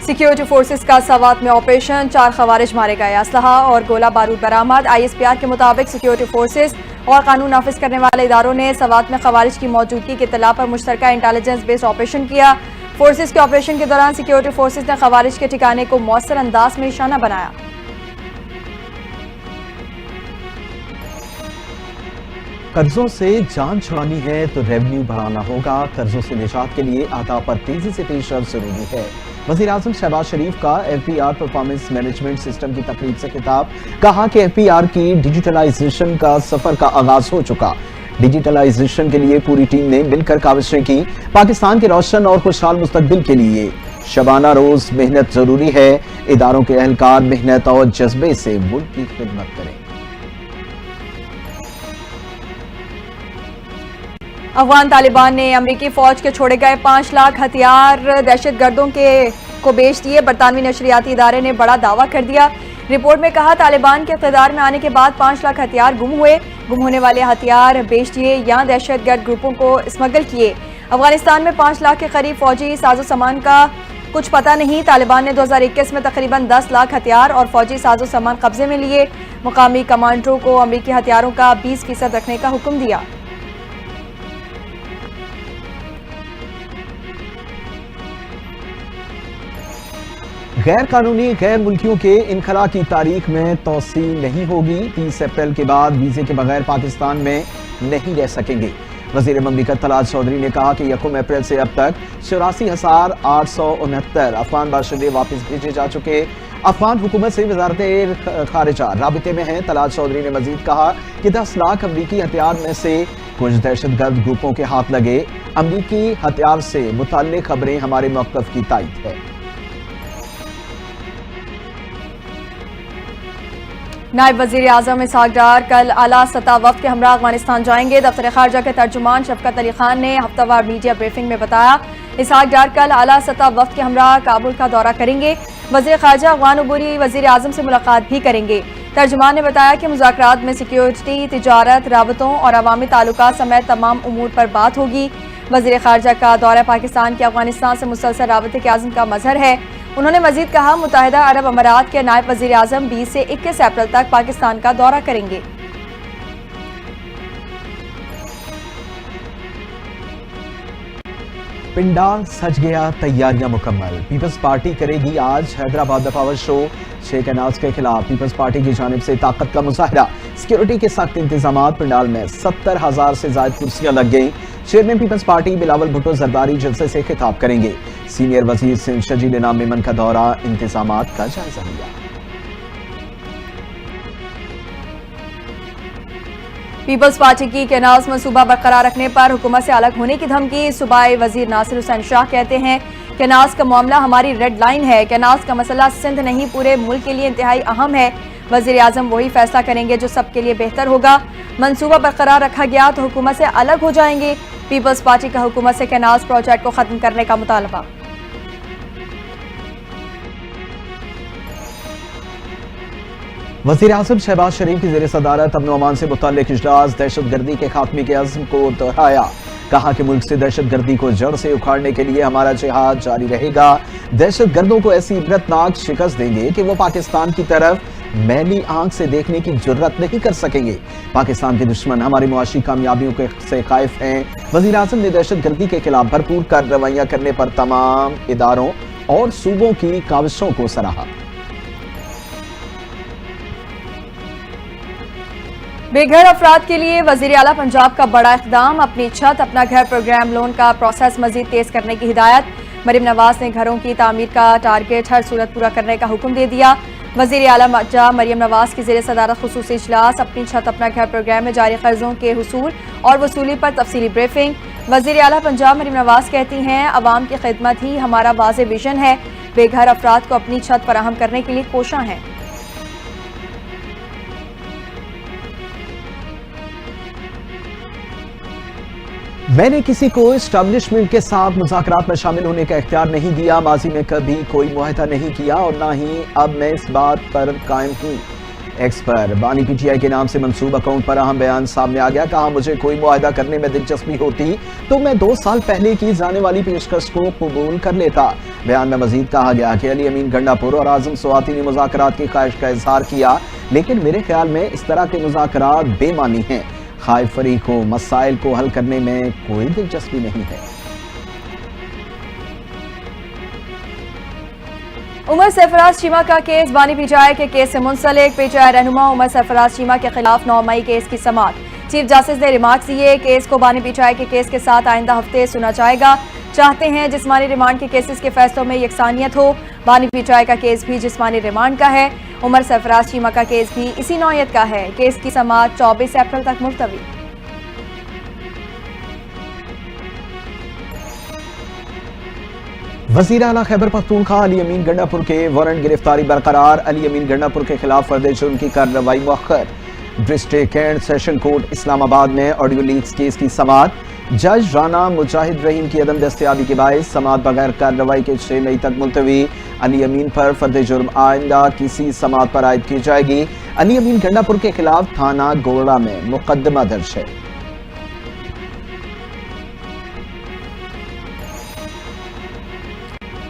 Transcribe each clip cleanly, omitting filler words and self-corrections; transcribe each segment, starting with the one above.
Security forces का सवात में operation, 4 खवारिज मारे गए, असलहा और गोला बारूद बरामद। ISPR के मुताबिक सिक्योरिटी फोर्सेस और कानून नाफिज करने वाले इदारों ने सवात में खवारिज की मौजूदगी की इत्तला पर मुश्तरका इंटेलिजेंस बेस्ड ऑपरेशन किया। फोर्सेस के ऑपरेशन के दौरान सिक्योरिटी फोर्सेस ने खवारिज के ठिकाने को मौसर अंदाज में निशाना बनाया। कर्जों से जान छुड़ानी है तो रेवेन्यू बढ़ाना होगा। कर्जों से निजात के लिए अता पर तेजी से पेशरफ्त जरूरी है। वज़ीर आज़म शहबाज शरीफ का FPR परफॉर्मेंस मैनेजमेंट सिस्टम की तकरीब से खिताब। कहा कि FPR की डिजिटलाइजेशन का सफर का आगाज हो चुका। डिजिटलाइजेशन के लिए पूरी टीम ने मिलकर काविशें की। पाकिस्तान के रोशन और खुशहाल मुस्तकबिल के लिए शबाना रोज मेहनत जरूरी है। इदारों के अहलकार मेहनत और जज्बे से मुल्क की खिदमत करें। अफगान तालिबान ने अमरीकी फौज के छोड़े गए 5 लाख हथियार दहशत गर्दों को बेच दिए। बरतानवी नशरियाती इदारे ने बड़ा दावा कर दिया। रिपोर्ट में कहा तालिबान के इक़्तिदार में आने के बाद 5 लाख हथियार गुम हुए। गुम होने वाले हथियार बेच दिए या दहशत गर्द ग्रुपों को स्मगल किए। अफगानिस्तान में 5 लाख के करीब फौजी साजो सामान का कुछ पता नहीं। तालिबान ने 2021 में तकरीबन 10 लाख हथियार और फौजी साजो सामान कब्जे में लिए। मुकामी कमांडरों को अमरीकी हथियारों का 20% रखने का हुक्म दिया। गैर कानूनी गैर मुल्कियों के इनखला की तारीख में तोसी नहीं होगी। 30 अप्रैल के बाद वीजे के बगैर पाकिस्तान में नहीं रह सकेंगे। वजीर ममलिकत तलात चौधरी ने कहा कि 1 अप्रैल से अब तक 84,869 अफगान बाशिंदे वापस भेजे जा चुके। अफगान हुकूमत से वजारत खारिजा राबिते में है। तलात चौधरी ने मजीद कहा कि 10 लाख अमरीकी हथियार में से कुछ दहशत गर्द ग्रुपों के हाथ लगे। अमरीकी हथियार से मुताल्लिक खबरें हमारे मौक़िफ़ की तायद है। नायब वज़ीर आज़म इसहाक डार कल आला सतह वफ़द के हमरा अफगानिस्तान जाएंगे। दफ्तर खारजा के तर्जुमान शफकत अली खान ने हफ्तावार मीडिया ब्रीफिंग में बताया इसहाक डार कल आला सतह वफ़द के हमरा काबुल का दौरा करेंगे। वज़ीर खारजा अफगान अबूरी वज़ीर आज़म से मुलाकात भी करेंगे। तर्जुमान ने बताया कि मुज़ाकरात में सिक्योरिटी, तिजारत, राबतों और अवामी ताल्लुकात समेत तमाम उमूर पर बात होगी। वज़ीर खारजा का दौरा पाकिस्तान के अफगानिस्तान से मुसलसल राबते के आज़म का मज़हर है। उन्होंने मजीद कहा मुत्तहिदा अरब अमारात के नायब वज़ीर आज़म 20 से 21 अप्रैल तक पाकिस्तान का दौरा करेंगे। पिंडाल सज गया, तैयारियां मुकम्मल। पीपल्स पार्टी करेगी आज हैदराबाद पावर शो। 6 कैनाल्स के खिलाफ पीपल्स पार्टी की जानिब से ताकत का मुजाहरा। सिक्योरिटी के सख्त इंतजाम। पिंडाल में 70,000 से ज्यादा कुर्सियां लग गई। चेयरमैन पीपल्स पार्टी बिलावल भुट्टो जरदारी जलसे से खिताब करेंगे। सीनियर वजीर सिंध शजील इनाम मेमन का दौरा, इंतजामात का जायजा लिया। पीपल्स पार्टी की कैनाल्स मंसूबा बरकरार रखने पर हुकूमत से अलग होने की धमकी। सूबाई वजीर नासिर हुसैन शाह कहते हैं कैनाल्स का मामला हमारी रेड लाइन है। कैनाल्स का मसला सिंध नहीं पूरे मुल्क के लिए इंतहाई अहम है। वजीर आजम वही फैसला करेंगे जो सबके लिए बेहतर होगा। मंसूबा बरकरार रखा गया तो हुकूमत से अलग हो जाएंगे। पीपल्स पार्टी का हुकूमत से कैनाल्स प्रोजेक्ट को खत्म करने का मुतालबा। वज़ीर आज़म शहबाज शरीफ की ज़ेर सदारत अमन अमान से मुताल्लिक़ इजलास। दहशत गर्दी के खात्मे के अज़्म को दोहराया। कहा कि मुल्क से दहशत गर्दी को जड़ से उखाड़ने के लिए हमारा जिहाद जारी रहेगा। दहशत गर्दों को ऐसी इबरतनाक शिकस्त देंगे कि वो पाकिस्तान की तरफ मैली आंख से देखने की जुर्रत नहीं कर सकेंगे। पाकिस्तान के दुश्मन हमारी मुआशी कामयाबियों से खाइफ हैं। वज़ीर आज़म ने दहशत गर्दी के खिलाफ भरपूर कार्रवाइयां करने पर तमाम इदारों और सूबों की काविशों को सराहा। बेघर अफराद के लिए वज़ीर आला पंजाब का बड़ा इक़दाम। अपनी छत अपना घर प्रोग्राम लोन का प्रोसेस मजीद तेज करने की हिदायत। मरीम नवाज ने घरों की तामीर का टारगेट हर सूरत पूरा करने का हुक्म दे दिया। वज़ीर आला पंजाब मरीम नवाज की ज़ेर सदारत खुसूसी इजलास। अपनी छत अपना घर प्रोग्राम में जारी कर्जों के हुसूल और वसूली पर तफसीली ब्रीफिंग। वज़ीर आला पंजाब मरीम नवाज कहती हैं अवाम की खिदमत ही हमारा वाज़े विजन है। बेघर अफराद को अपनी छत फराहम करने के लिए कोशां हैं। मैंने किसी को एस्टैब्लिशमेंट के साथ मुज़ाकरात में शामिल होने का इख्तियार नहीं दिया। माजी में कभी कोई मुआहदा नहीं किया और ना ही अब मैं इस बात पर कायम हूँ। ایکس پر بانی پی ٹی آئی کے نام سے منسوب اکاؤنٹ پر اہم بیان سامنے آ گیا. کہا مجھے کوئی معاہدہ کرنے میں دلچسپی ہوتی تو میں 2 سال پہلے کی جانے والی پیشکش کو قبول کر لیتا. بیان میں مزید کہا گیا کہ علی امین گنڈا پور اور اعظم سواتینی مذاکرات کی خواہش کا اظہار کیا، لیکن میرے خیال میں اس طرح کے مذاکرات بے معنی ہیں. خائف فریق کو مسائل کو حل کرنے میں کوئی دلچسپی نہیں ہے. عمر سرفراز چیمہ کا کیس بانی پی ٹی آئی کے کیس سے منسلک. پی ٹی آئی رہنما عمر سرفراز چیمہ کے خلاف 9 مئی کیس کی سماعت. چیف جسٹس نے ریمارکس دیے. کیس کو بانی پی ٹی آئی کے کیس کے ساتھ آئندہ ہفتے سنا جائے گا. چاہتے ہیں جسمانی ریمانڈ کے کیسز کے فیصلوں میں یکسانیت ہو. بانی پی ٹی آئی کا کیس بھی جسمانی ریمانڈ کا ہے. عمر سرفراز چیمہ کا کیس بھی اسی نوعیت کا ہے. کیس کی سماعت 24 اپریل تک ملتوی. وزیر اعلیٰ خیبر پختونخوا علی امین گنڈا پور کے وارنٹ گرفتاری برقرار. علی امین گنڈا پور کے خلاف فرد جرم کی کارروائی مؤخر. ڈسٹرکٹ اینڈ سیشن کورٹ اسلام آباد میں آڈیو لیکس کیس کی سماعت. جج رانا مجاہد رحیم کی عدم دستیابی کے باعث سماعت بغیر کارروائی کے 6 مئی تک ملتوی. علی امین پر فرد جرم آئندہ کسی سماعت پر عائد کی جائے گی. علی امین گنڈا پور کے خلاف تھانہ گولڑا میں مقدمہ درج ہے.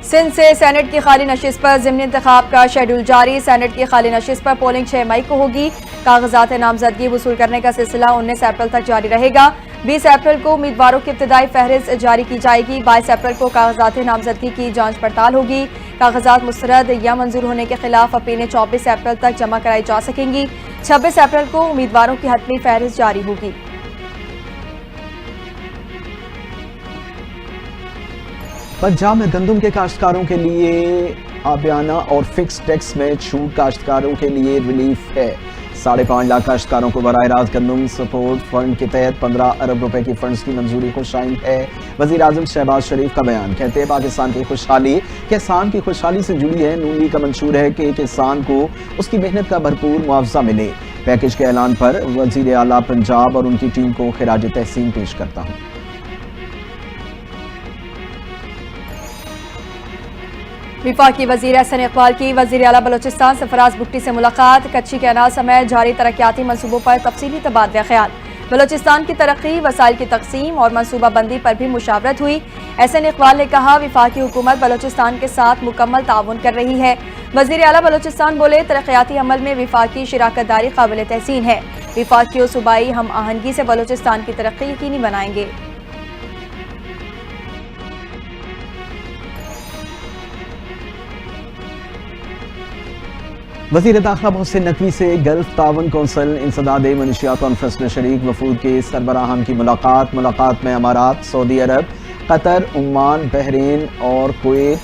سندھ سے سینٹ کی خالی نشست پر ضمنی انتخاب کا شیڈول جاری. سینٹ کی خالی نشست پر پولنگ 6 مئی کو ہوگی. کاغذات نامزدگی وصول کرنے کا سلسلہ 19 اپریل تک جاری رہے گا. 20 اپریل کو امیدواروں کی ابتدائی فہرست جاری کی جائے گی. 22 اپریل کو کاغذات نامزدگی کی جانچ پڑتال ہوگی. کاغذات مسترد یا منظور ہونے کے خلاف اپیلیں 24 اپریل تک جمع کرائی جا سکیں گی. 26 اپریل کو امیدواروں کی حتمی فہرست جاری ہوگی. پنجاب میں گندم کے کاشتکاروں کے لیے آبیانہ اور فکس ٹیکس میں چھوٹ. کاشتکاروں کے لیے ریلیف ہے. 5.5 لاکھ کاشتکاروں کو براہ راست گندم سپورٹ فنڈ کے تحت 15 ارب روپے کی فنڈز کی منظوری کو شائن ہے. وزیر اعظم شہباز شریف کا بیان. کہتے ہیں پاکستان کی خوشحالی کسان کی خوشحالی سے جڑی ہے. نون لیگ کا منشور ہے کہ کسان کو اس کی محنت کا بھرپور معاوضہ ملے. پیکیج کے اعلان پر وزیر اعلیٰ پنجاب اور ان کی ٹیم کو خراج تحسین پیش کرتا ہوں. وفاقی وزیر احسن اقبال کی وزیر اعلیٰ بلوچستان سرفراز بگٹی سے ملاقات. کچھی کینال سمیت جاری ترقیاتی منصوبوں پر تفصیلی تبادلہ خیال. بلوچستان کی ترقی، وسائل کی تقسیم اور منصوبہ بندی پر بھی مشاورت ہوئی. احسن اقبال نے کہا وفاقی حکومت بلوچستان کے ساتھ مکمل تعاون کر رہی ہے. وزیر اعلیٰ بلوچستان بولے ترقیاتی عمل میں وفاقی شراکت داری قابل تحسین ہے. وفاقی و صوبائی ہم آہنگی سے بلوچستان کی ترقی یقینی بنائیں گے. وزیر داخلہ محسن نقوی سے گلف تعاون کونسل انسداد منشیات کانفرنس میں شریک وفود کے سربراہان کی ملاقات میں امارات، سعودی عرب، قطر، عمان، بحرین اور کویت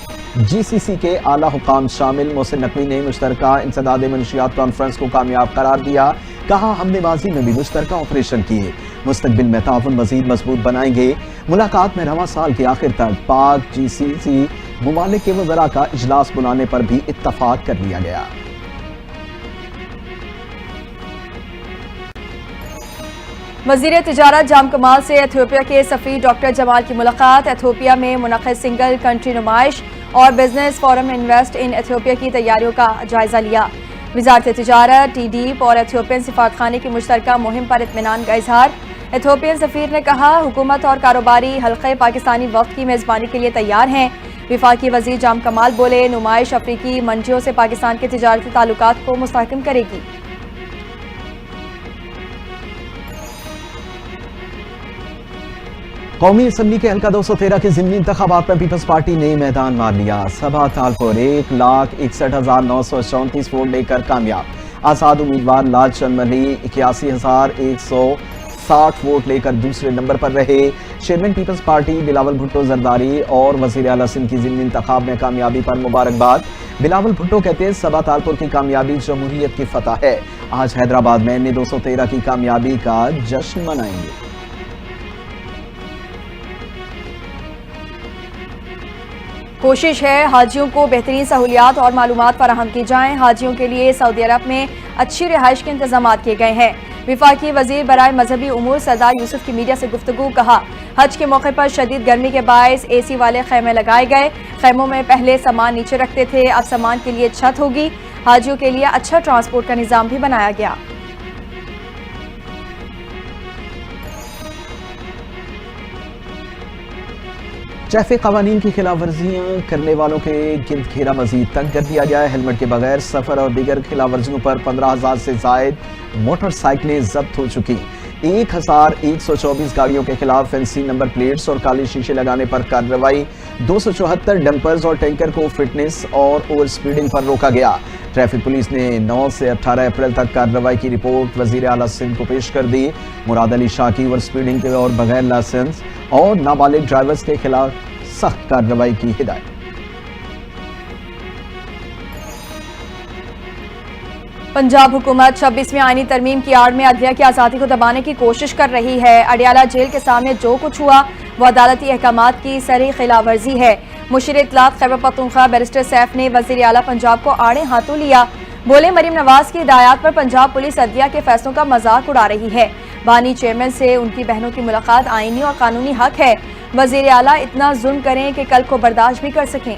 جی سی سی کے اعلیٰ حکام شامل. محسن نقوی نے مشترکہ انسداد منشیات کانفرنس کو کامیاب قرار دیا. کہا ہم نے ماضی میں بھی مشترکہ آپریشن کیے، مستقبل میں تعاون مزید مضبوط بنائیں گے. ملاقات میں رواں سال کے آخر تک پاک جی سی سی ممالک کے وزراء کا اجلاس بلانے پر بھی اتفاق کر لیا گیا. وزیر تجارت جام کمال سے ایتھوپیا کے سفیر ڈاکٹر جمال کی ملاقات. ایتھوپیا میں منعقد سنگل کنٹری نمائش اور business forum invest in Ethiopia کی تیاریوں کا جائزہ لیا. وزارت تجارت، ٹی ڈیپ اور ایتھوپین سفارتخانے کی مشترکہ مہم پر اطمینان کا اظہار. ایتھوپین سفیر نے کہا حکومت اور کاروباری حلقے پاکستانی وفد کی میزبانی کے لیے تیار ہیں. وفاقی وزیر جام کمال بولے نمائش افریقی منڈیوں سے پاکستان کے تجارتی تعلقات کو مستحکم کرے گی. قومی اسمبلی کے حلقہ 213 کے ضمنی انتخابات میں پیپلز پارٹی نے میدان مار لیا. سبھا تالپور 1,61,934 ووٹ لے کر کامیاب. آزاد امیدوار لال چند ملی 81,160 ووٹ لے کر دوسرے نمبر پر رہے. چیئرمین پیپلز پارٹی بلاول بھٹو زرداری اور وزیر اعلیٰ سندھ کی ضمنی انتخاب میں کامیابی پر مبارکباد. بلاول بھٹو کہتے ہیں سبھا تالپور کی کامیابی جمہوریت کی فتح ہے. آج حیدرآباد میں 213 کی کامیابی کا جشن منائیں گے. کوشش ہے حاجیوں کو بہترین سہولیات اور معلومات فراہم کی جائیں. حاجیوں کے لیے سعودی عرب میں اچھی رہائش کے انتظامات کیے گئے ہیں. وفاقی وزیر برائے مذہبی امور سردار یوسف کی میڈیا سے گفتگو. کہا حج کے موقع پر شدید گرمی کے باعث اے سی والے خیمے لگائے گئے. خیموں میں پہلے سامان نیچے رکھتے تھے، اب سامان کے لیے چھت ہوگی. हाजियों के लिए अच्छा ट्रांसपोर्ट का निजाम भी बनाया गया। ट्रैफिक कवानीन की खिलाफ वर्जियां करने वालों के गिरद घेरा मजीद तंग कर दिया गया है। हेलमेट के बगैर सफर और दीगर खिलाफ वर्जियों पर 15,000 से जायद मोटरसाइकिलें जब्त हो चुकी। 1,124 गाड़ियों के खिलाफ फैंसी नंबर प्लेट्स और काले शीशे लगाने पर कार्रवाई। 274 डंपर्स और टैंकर को फिटनेस और ओवर स्पीडिंग पर रोका गया। ट्रैफिक पुलिस ने 9 से 18 अप्रैल तक कार्रवाई की रिपोर्ट वजीर आला सिंध को पेश कर दी। मुराद अली शाह की ओवर स्पीडिंग के और बगैर लाइसेंस और नाबालिग ड्राइवर्स के खिलाफ सख्त कार्रवाई की हिदायत। पंजाब हुकूमत 26वीं आईनी तरमीम की आड़ में अदलिया की आज़ादी को दबाने की कोशिश कर रही है। अडियाला जेल के सामने जो कुछ हुआ वो अदालती अहकामात की सरी खिलाफ वर्जी है। मुशीर इत्तलात खैबर पख्तूनख्वा बैरिस्टर सैफ ने वजीर आला पंजाब को आड़े हाथों लिया। बोले मरीम नवाज की हिदायत पर पंजाब पुलिस अदलिया के फैसलों का मजाक उड़ा रही है। बानी चेयरमैन से उनकी बहनों की मुलाकात आईनी और कानूनी हक है। वजीर आला इतना जुल्म करें कि कल को बर्दाश्त भी कर सकें।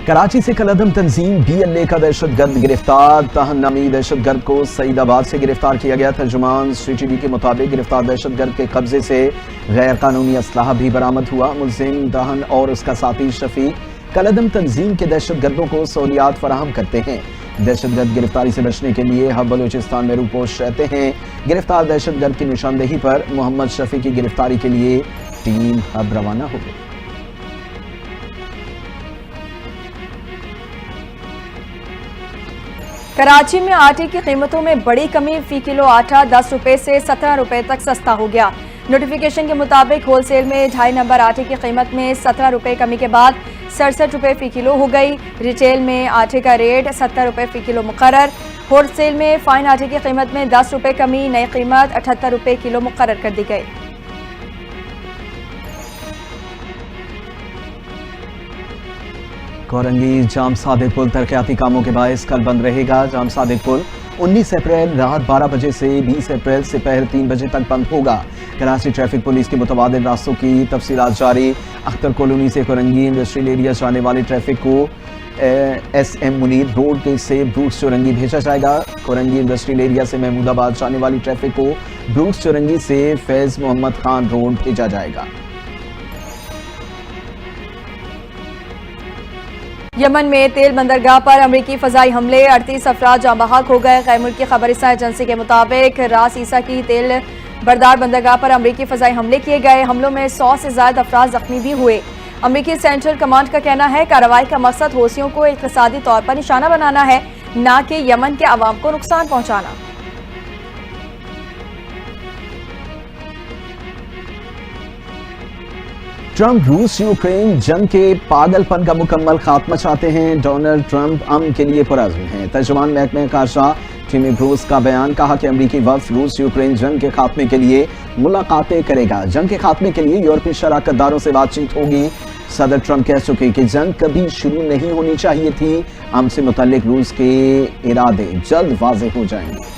कराची से कलअदम तंजीम BLA का दहशतगर्द गिरफ्तार। ताहन नामी दहशतगर्द को सईदाबाद से गिरफ्तार किया गया। तर्जुमान CTV के मुताबिक गिरफ्तार दहशतगर्द के कब्जे से गैर कानूनी असलाह भी बरामद हुआ। मुलजिम ताहन और उसका साथी शफीक कलअदम तंजीम के दहशतगर्दों को सहूलियात फराहम करते हैं। दहशतगर्द गिरफ्तारी से बचने के लिए हब बलूचिस्तान में रूपोश रहते हैं। गिरफ्तार दहशतगर्द की निशानदेही पर मोहम्मद शफी की गिरफ्तारी के लिए टीम हब रवाना हो गई। कराची में आटे की कीमतों में बड़ी कमी। फी किलो आटा 10 रुपए से 17 रुपए तक सस्ता हो गया। नोटिफिकेशन के मुताबिक होलसेल में 2.5 नंबर आटे की कीमत में 17 रुपए कमी के बाद 67 रुपए फी किलो हो गई। रिटेल में आटे का रेट 70 रुपए फी किलो मुकर्रर। होलसेल में फाइन आटे की कीमत में 10 रुपए कमी, नई कीमत 78 रुपए किलो मुकर्रर कर दी गई। कोरंगी जाम सादिक पुल तरक्याती कामों के बायस कल बंद रहेगा। जाम सादिक पुल 19 अप्रैल रात 12 बजे से 20 अप्रैल से पहर 3 बजे तक बंद होगा। कराची ट्रैफिक पुलिस की मुतबादिल रास्तों की तफसीलात जारी। अख्तर कॉलोनी से कोरंगी इंडस्ट्रियल एरिया जाने वाले ट्रैफिक को SM मुनीर रोड से ब्रूक्स चौरंगी भेजा जाएगा। कोरंगी इंडस्ट्रियल एरिया से महमूदाबाद जाने वाली ट्रैफिक को ब्रूक्स चौरंगी से फैज मोहम्मद खान रोड भेजा जाएगा। यमन में तेल बंदरगाह पर अमरीकी फजाई हमले, 38 अफराद जाँ बहक हो गए। गैर मुल्की खबरसां एजेंसी के मुताबिक रास ईसा की तेल बरदार बंदरगाह पर अमरीकी फजाई हमले किए गए। हमलों में 100 से ज्यादा अफराद जख्मी भी हुए। अमरीकी सेंट्रल कमांड का कहना है कार्रवाई का मकसद हौसियों को इक़्तिसादी तौर पर निशाना बनाना है, न कि यमन के अवाम को नुकसान पहुंचाना। ट्रंप रूस यूक्रेन जंग के पागलपन का मुकम्मल खात्मा चाहते हैं। डोनाल्ड ट्रंप अमन के लिए पुरअज़्म हैं। तर्जुमान महकमे ख़ारजा टिमी ब्रूस का बयान। कहा कि अमरीकी वफ़द रूस यूक्रेन जंग के खात्मे के लिए मुलाकातें करेगा। जंग के खात्मे के लिए यूरोपीय शराकतदारों से बातचीत होगी। सदर ट्रंप कह चुके कि जंग कभी शुरू नहीं होनी चाहिए थी। अमन से मुतल्लिक रूस के इरादे जल्द वाज़ेह हो जाएंगे।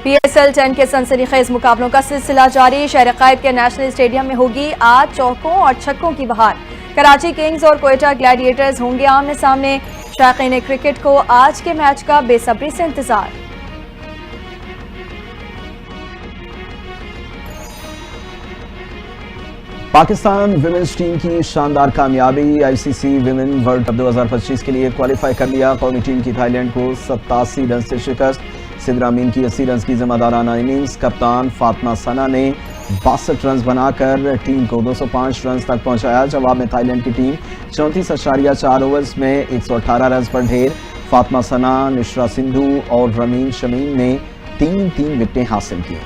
PSL 10 के सनसनीखेज मुकाबलों का सिलसिला जारी। शहर कायद के नेशनल स्टेडियम में होगी आज चौकों और छक्कों की बहार। कराची किंग्स और कोयटा ग्लैडिएटर्स होंगे आमने सामने। शायकीन क्रिकेट को आज के मैच का बेसब्री से इंतजार। पाकिस्तान विमेंस टीम की शानदार कामयाबी। ICC विमेन वर्ल्ड कप 2025 के लिए क्वालिफाई कर लिया। कौमी टीम की थाईलैंड को 87 रन से शिकस्त। सिद्रा अमीन की 80 रन की जिम्मेदाराना इनिंग्स। कप्तान फातिमा सना ने 62 रन बनाकर टीम को 205 रन तक पहुंचाया। जवाब में थाईलैंड की टीम 34.4 ओवर्स में 118 रन पर ढेर। फातिमा सना, निशरा सिंधु और रमीन शमीन ने 3-3 विकेटें हासिल की।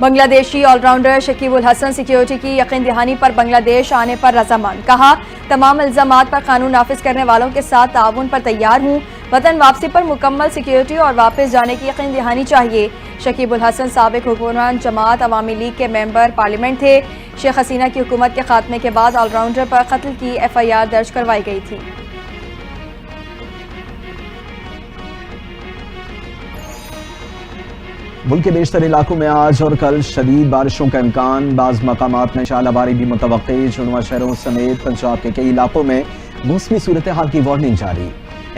बांग्लादेशी ऑलराउंडर शकीब उल हसन सिक्योरिटी की यकीन दहानी पर बांग्लादेश आने पर रजामंद। कहा तमाम इल्जामात पर कानून नाफिज करने वालों के साथ ताउन पर तैयार हूँ। वतन वापसी पर मुकम्मल सिक्योरिटी और वापस जाने की यकीन दहानी चाहिए। शकीब उल हसन साबिक हुक्मरान जमात अवामी लीग के मेंबर पार्लियामेंट थे। शेख हसीना की हुकूमत के खात्मे के बाद ऑलराउंडर पर कत्ल की FIR दर्ज करवाई गई थी। मुल्क के बेशतर इलाकों में आज और कल शदीद बारिशों का इम्कान, बाज़ मकामात में शअलाबारी भी मुतवक्की। जुनवा शहरों समेत पंजाब के कई इलाकों में मौसमी सूरत हाल की वार्निंग जारी।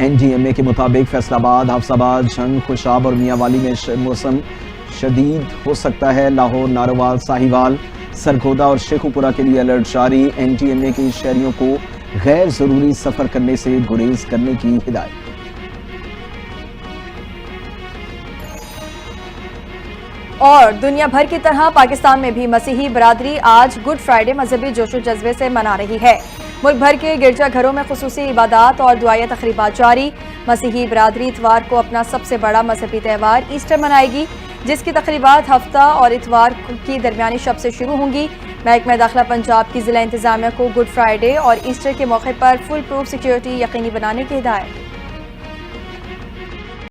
NDMA के मुताबिक फैसलाबाद, हाफसाबाद, झंग, खुशाब और मियांवाली में मौसम शदीद हो सकता है। लाहौर, नारोवाल, साहिवाल, सरगोदा और शेखुपुरा के लिए अलर्ट जारी। NDMA की शहरियों को गैर जरूरी सफर करने से गुरेज करने की हिदायत। और दुनिया भर की तरह पाकिस्तान में भी मसीही बरादरी आज गुड फ्राइडे मजहबी जोशो जज्बे से मना रही है। मुल्क भर के गिरजा घरों में खुसूसी इबादत और दुआया तकरीबात जारी। मसीही बरादरी इतवार को अपना सबसे बड़ा मजहबी त्यौहार ईस्टर मनाएगी, जिसकी तकरीबात हफ्ता और इतवार की दरमियानी शब से शुरू होंगी। महकमा दाखिला पंजाब की जिला इंतजामिया को गुड फ्राइडे और ईस्टर के मौके पर फुल प्रूफ सिक्योरिटी यकीनी बनाने की हिदायत।